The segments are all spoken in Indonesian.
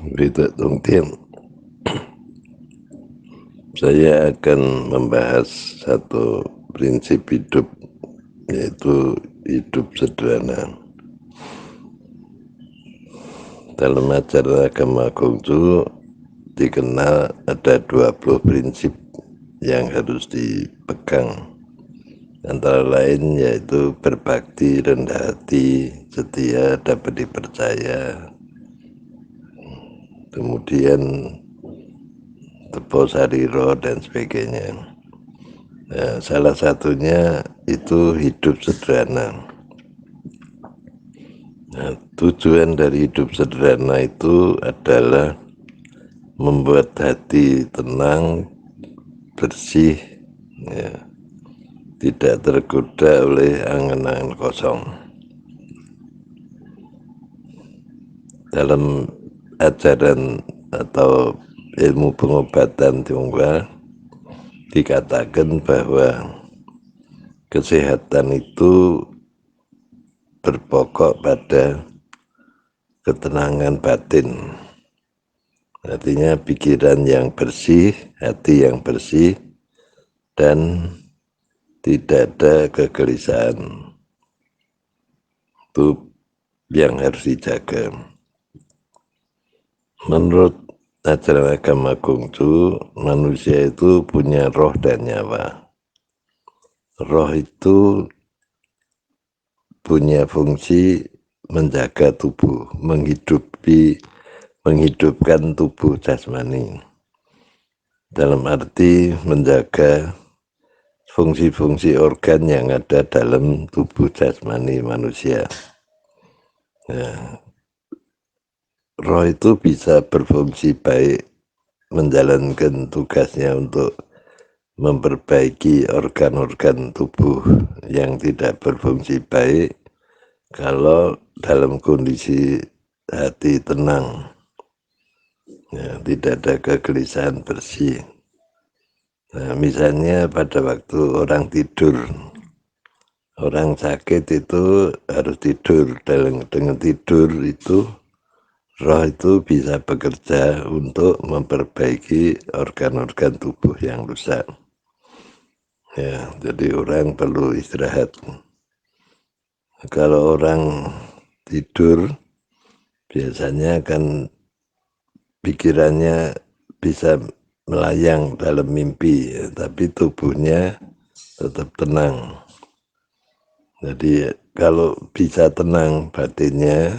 Berita Tungtian, saya akan membahas satu prinsip hidup, yaitu hidup sederhana. Dalam ajaran agama Konghucu dikenal ada 20 prinsip yang harus dipegang. Antara lain yaitu berbakti, rendah hati, setia, dapat dipercaya, kemudian tepo sariro dan sebagainya. Nah, salah satunya itu hidup sederhana. Nah, tujuan dari hidup sederhana itu adalah membuat hati tenang, bersih, ya, tidak tergoda oleh angan-angan kosong. Dalam ajaran atau ilmu pengobatan Tionghoa dikatakan bahwa kesehatan itu berpokok pada ketenangan batin. Artinya pikiran yang bersih, hati yang bersih, dan tidak ada kegelisahan. Itu yang harus dijaga. Menurut ajaran agama Konghucu, manusia itu punya roh dan nyawa. Roh itu punya fungsi menjaga tubuh, menghidupkan tubuh jasmani. Dalam arti menjaga fungsi-fungsi organ yang ada dalam tubuh jasmani manusia. Nah, roh itu bisa berfungsi baik, menjalankan tugasnya untuk memperbaiki organ-organ tubuh yang tidak berfungsi baik kalau dalam kondisi hati tenang, ya, tidak ada kegelisahan, bersih. Nah, misalnya pada waktu orang tidur, orang sakit itu harus tidur. Dengan tidur itu roh itu bisa bekerja untuk memperbaiki organ-organ tubuh yang rusak. Ya, jadi orang perlu istirahat. Kalau orang tidur, biasanya kan pikirannya bisa melayang dalam mimpi, ya, tapi tubuhnya tetap tenang. Jadi kalau bisa tenang batinnya,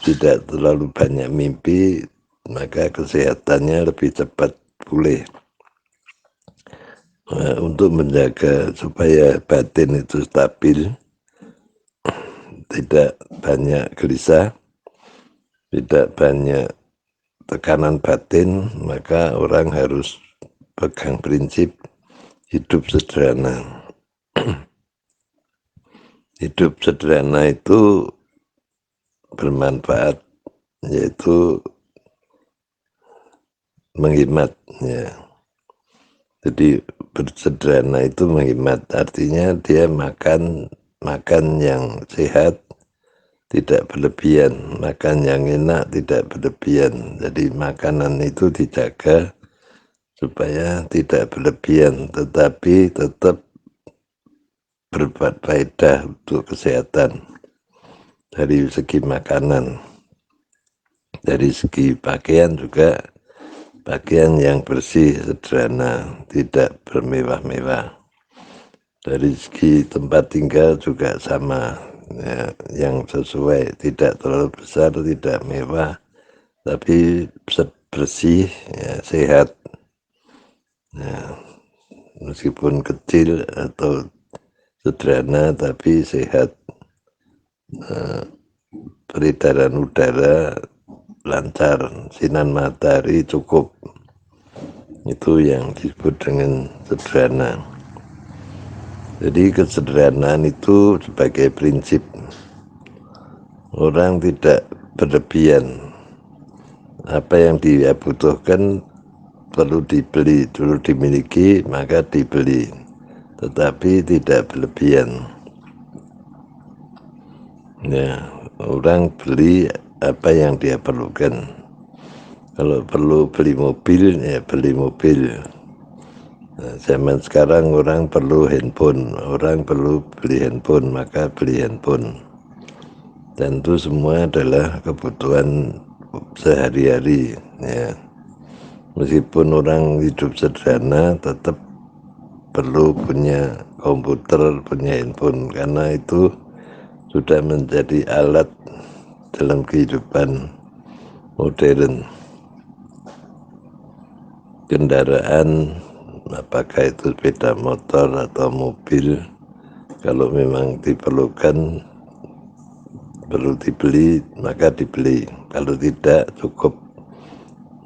tidak terlalu banyak mimpi, maka kesehatannya lebih cepat pulih. Nah, untuk menjaga supaya batin itu stabil, tidak banyak gelisah, tidak banyak tekanan batin, maka orang harus pegang prinsip hidup sederhana. Hidup sederhana itu bermanfaat, yaitu menghemat, ya. Jadi bersederhana itu menghemat, artinya dia makan yang sehat, tidak berlebihan, makan yang enak, tidak berlebihan. Jadi makanan itu dijaga supaya tidak berlebihan, tetapi tetap berfaedah untuk kesehatan. Dari segi makanan, dari segi pakaian juga, pakaian yang bersih, sederhana, tidak bermewah-mewah. Dari segi tempat tinggal juga sama, ya, yang sesuai, tidak terlalu besar, tidak mewah, tapi bersih, ya, sehat. Ya, meskipun kecil atau sederhana tapi sehat. Peredaran udara lancar, sinar matahari cukup. Itu yang disebut dengan sederhana. Jadi kesederhanaan itu sebagai prinsip. Orang tidak berlebihan. Apa yang dia butuhkan perlu dibeli, perlu dimiliki, maka dibeli. Tetapi tidak berlebihan. Ya, orang beli apa yang dia perlukan. Kalau perlu beli mobil, ya beli mobil. Nah, zaman sekarang orang perlu handphone, orang perlu beli handphone, maka beli handphone. Dan itu semua adalah kebutuhan sehari-hari, ya. Meskipun orang hidup sederhana, tetap perlu punya komputer, punya handphone, karena itu sudah menjadi alat dalam kehidupan modern. Kendaraan, apakah itu sepeda motor atau mobil, kalau memang diperlukan, perlu dibeli, maka dibeli. Kalau tidak, cukup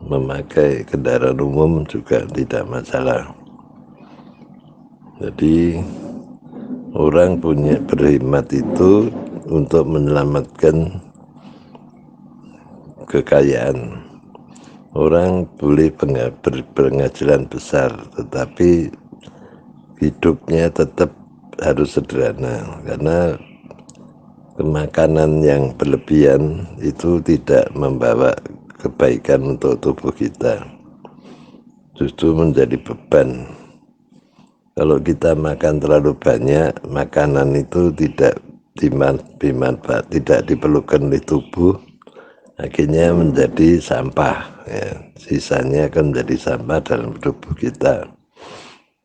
memakai kendaraan umum juga tidak masalah. Jadi orang punya berhemat itu untuk menyelamatkan kekayaan. Orang boleh berpenghasilan besar, tetapi hidupnya tetap harus sederhana, karena makanan yang berlebihan itu tidak membawa kebaikan untuk tubuh kita, justru menjadi beban. Kalau kita makan terlalu banyak, makanan itu tidak dimanfaat, tidak diperlukan oleh tubuh, akhirnya menjadi sampah, ya. Sisanya akan menjadi sampah dalam tubuh kita.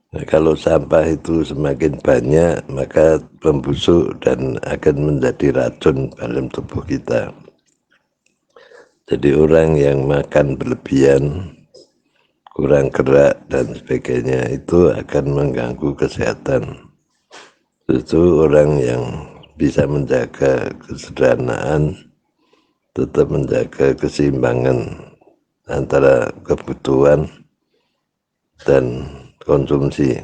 Nah, kalau sampah itu semakin banyak, maka membusuk dan akan menjadi racun dalam tubuh kita. Jadi orang yang makan berlebihan, kurang gerak dan sebagainya, itu akan mengganggu kesehatan. Itu orang yang bisa menjaga kesederhanaan, tetap menjaga keseimbangan antara kebutuhan dan konsumsi,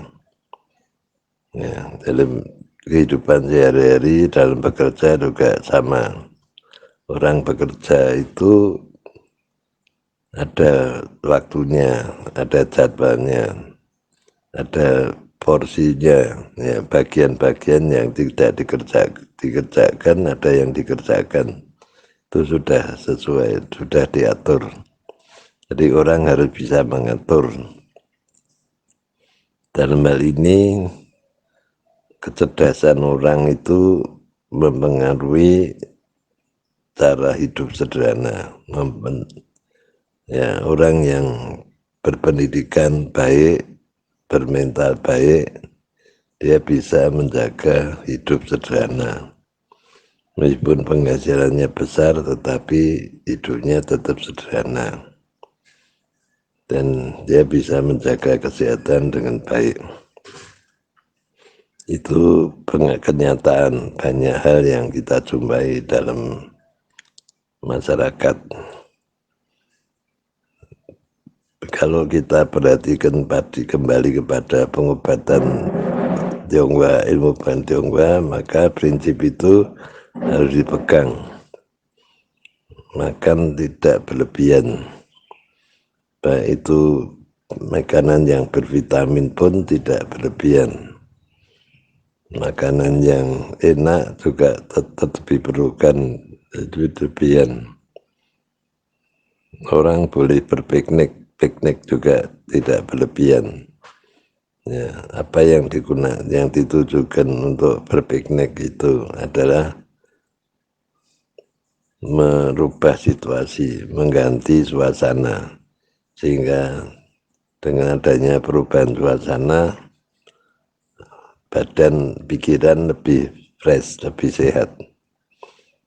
ya. Dalam kehidupan sehari-hari, dalam bekerja juga sama. Orang bekerja itu ada waktunya, ada jadwalnya, ada porsinya, ya, bagian-bagian yang tidak dikerjakan, ada yang dikerjakan. Itu sudah sesuai, sudah diatur. Jadi orang harus bisa mengatur. Dalam hal ini, kecerdasan orang itu mempengaruhi cara hidup sederhana. Ya, orang yang berpendidikan baik, bermental baik, dia bisa menjaga hidup sederhana. Meskipun penghasilannya besar, tetapi hidupnya tetap sederhana. Dan dia bisa menjaga kesehatan dengan baik. Itu kenyataan banyak hal yang kita jumpai dalam masyarakat. Kalau kita perhatikan kembali kepada pengobatan Tionghoa, ilmu pengobatan Tionghoa, maka prinsip itu harus dipegang. Makan tidak berlebihan, baik itu makanan yang bervitamin pun tidak berlebihan. Makanan yang enak juga tetap diperlukan berlebihan. Orang boleh berpiknik, piknik juga tidak berlebihan. Ya, apa yang ditujukan untuk berpiknik itu adalah merubah situasi, mengganti suasana, sehingga dengan adanya perubahan suasana, badan pikiran lebih fresh, lebih sehat,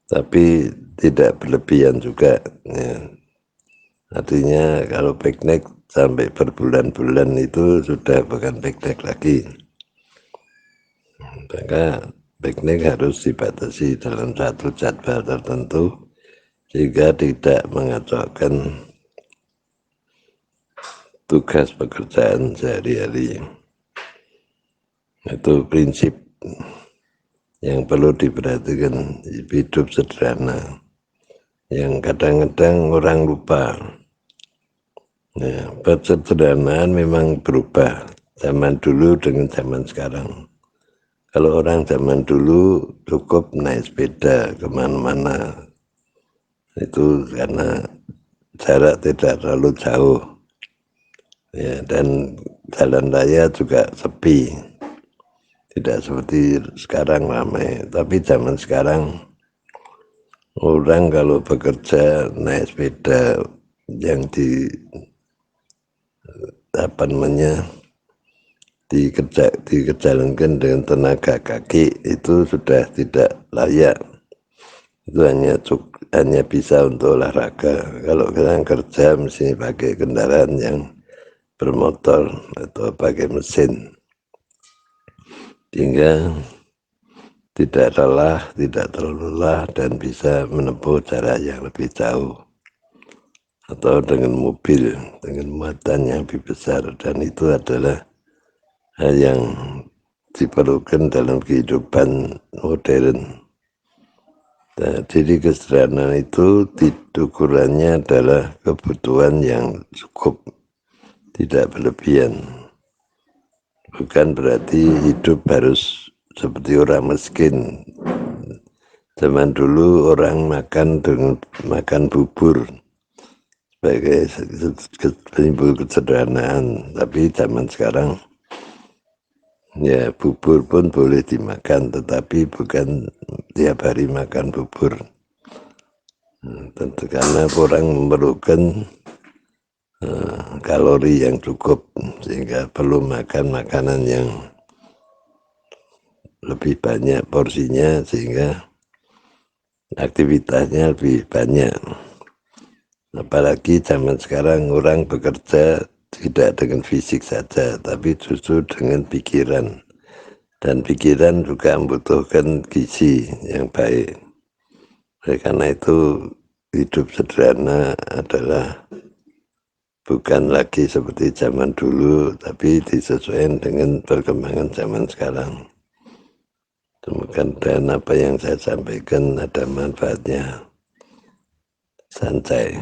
tapi tidak berlebihan juga, ya. Artinya kalau piknik sampai berbulan-bulan itu sudah bukan piknik lagi. Maka piknik harus dibatasi dalam satu jadwal tertentu, sehingga tidak mengacaukan tugas pekerjaan sehari-hari. Itu prinsip yang perlu diperhatikan, hidup sederhana, yang kadang-kadang orang lupa. Ya, persederhanaan memang berubah zaman dulu dengan zaman sekarang. Kalau orang zaman dulu cukup naik sepeda kemana-mana, itu karena jarak tidak terlalu jauh ya, dan jalan raya juga sepi, tidak seperti sekarang ramai. Tapi zaman sekarang orang kalau bekerja naik sepeda yang apa namanya dikerjakan dengan tenaga kaki itu sudah tidak layak. Itu hanya bisa untuk olahraga. Kalau kita kerja mesti pakai kendaraan yang bermotor atau pakai mesin, sehingga tidak lelah, tidak terlalu lelah, dan bisa menempuh jarak yang lebih jauh. Atau dengan mobil, dengan muatan yang lebih besar, dan itu adalah hal yang diperlukan dalam kehidupan modern. Nah, jadi kesederhanaan itu ukurannya adalah kebutuhan yang cukup, tidak berlebihan. Bukan berarti hidup harus seperti orang miskin. Zaman dulu orang makan bubur sebagai simbol kesederhanaan, tapi zaman sekarang ya bubur pun boleh dimakan, tetapi bukan tiap hari makan bubur. Tentu karena orang memerlukan kalori yang cukup, sehingga perlu makan makanan yang lebih banyak porsinya, sehingga aktivitasnya lebih banyak. Apalagi zaman sekarang orang bekerja tidak dengan fisik saja, tapi justru dengan pikiran. Dan pikiran juga membutuhkan gizi yang baik. Oleh karena itu hidup sederhana adalah bukan lagi seperti zaman dulu, tapi disesuaikan dengan perkembangan zaman sekarang. Dan apa yang saya sampaikan ada manfaatnya. Santai.